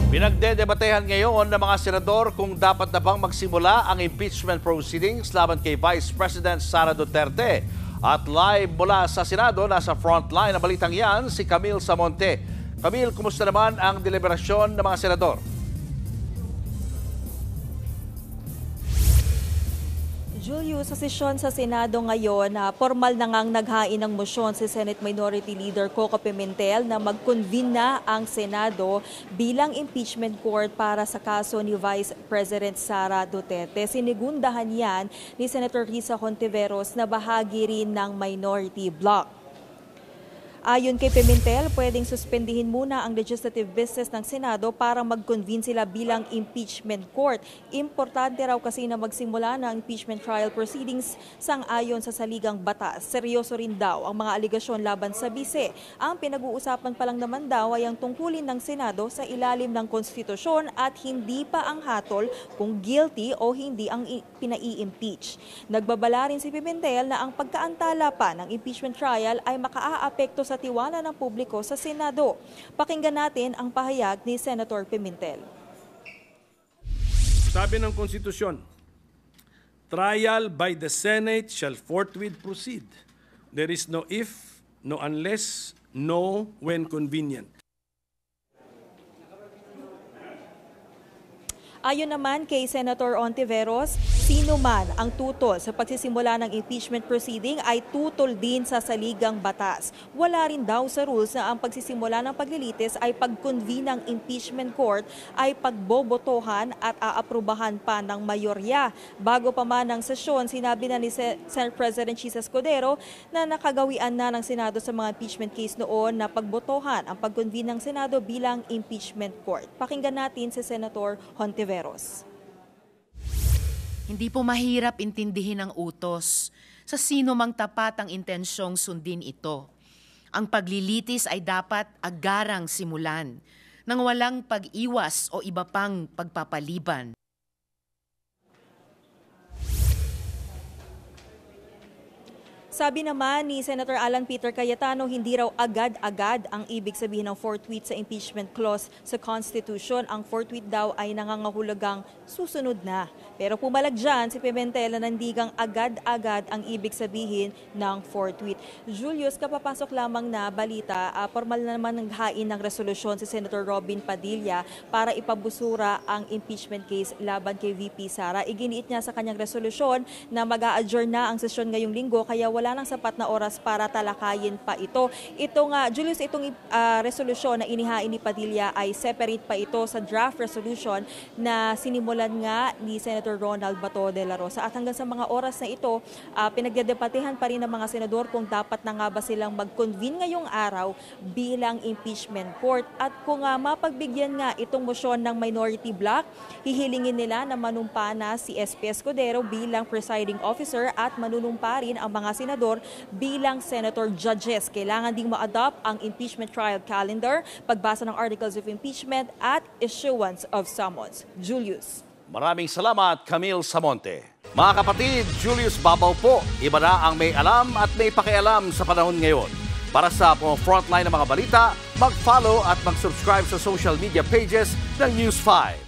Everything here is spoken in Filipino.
Pinagdedebatehan ngayon ng mga senador kung dapat na bang magsimula ang impeachment proceedings laban kay Vice President Sara Duterte. At live mula sa Senado, nasa frontline ng balitang yan, si Camille Samonte. Camille, kumusta naman ang deliberasyon ng mga senador? Julius, sa sesyon sa Senado ngayon, formal na ngang naghain ng mosyon si Senate Minority Leader Coco Pimentel na mag-convene na ang Senado bilang impeachment court para sa kaso ni Vice President Sara Duterte. Sinigundahan yan ni Senator Risa Hontiveros na bahagi rin ng minority bloc. Ayon kay Pimentel, pwedeng suspendihin muna ang legislative business ng Senado para mag-convene sila bilang impeachment court. Importante raw kasi na magsimula ng impeachment trial proceedings sang-ayon sa saligang batas. Seryoso rin daw ang mga aligasyon laban sa bise. Ang pinag-uusapan pa lang naman daw ay ang tungkulin ng Senado sa ilalim ng konstitusyon at hindi pa ang hatol kung guilty o hindi ang pinai-impeach. Nagbabala rin si Pimentel na ang pagkaantala pa ng impeachment trial ay makaaapekto sa tiwala ng publiko sa Senado. Pakinggan natin ang pahayag ni Senator Pimentel. Sabi ng konstitusyon, trial by the Senate shall forthwith proceed. There is no if, no unless, no when convenient. Ayon naman kay Senator Hontiveros, sino man ang tutol sa pagsisimula ng impeachment proceeding ay tutol din sa saligang batas. Wala rin daw sa rules na ang pagsisimula ng paglilitis ay pag-convene ng impeachment court ay pagbobotohan at aaprubahan pa ng mayorya. Bago pa man ang sesyon, sinabi na ni Senate President Chisa Escudero na nakagawian na ng Senado sa mga impeachment case noon na pagbotohan ang pag-convene ng Senado bilang impeachment court. Pakinggan natin si Senator Hontiveros. Hindi po mahirap intindihin ang utos sa sino mang tapat ang intensyong sundin ito. Ang paglilitis ay dapat agarang simulan nang walang pag-iwas o iba pang pagpapaliban. Sabi naman ni Senator Alan Peter Cayetano, hindi raw agad-agad ang ibig sabihin ng forthwith sa impeachment clause sa Constitution. Ang forthwith daw ay nangangahulugang susunod na. Pero pumalag dyan si Pimentel na nandigang agad-agad ang ibig sabihin ng forthwith. Julius, kapapasok lamang na balita, formal na naman naghain ng resolusyon si Senator Robin Padilla para ipabusura ang impeachment case laban kay VP Sara. Iginiit niya sa kanyang resolusyon na mag-a-adjourn na ang sesyon ngayong linggo kaya wala nang sapat na oras para talakayin pa ito. Ito nga, Julius, itong resolusyon na inihain ni Padilla ay separate pa ito sa draft resolution na sinimulan nga ni Senator Ronald Bato de la Rosa. At hanggang sa mga oras na ito, pinagdedebatehan pa rin ng mga senador kung dapat na nga ba silang mag-convene ngayong araw bilang impeachment court. At kung mapagbigyan nga itong motion ng minority bloc, hihilingin nila na manumpa na si SP Escudero bilang presiding officer at manunumpa rin ang mga senador bilang senator judges. Kailangan ding ma-adopt ang impeachment trial calendar, pagbasa ng articles of impeachment at issuance of summons. Julius. Maraming salamat, Camille Samonte. Mga kapatid, Julius Babaw po. Iba na ang may alam at may pakialam sa panahon ngayon. Para sa frontline ng mga balita, mag-follow at mag-subscribe sa social media pages ng News 5.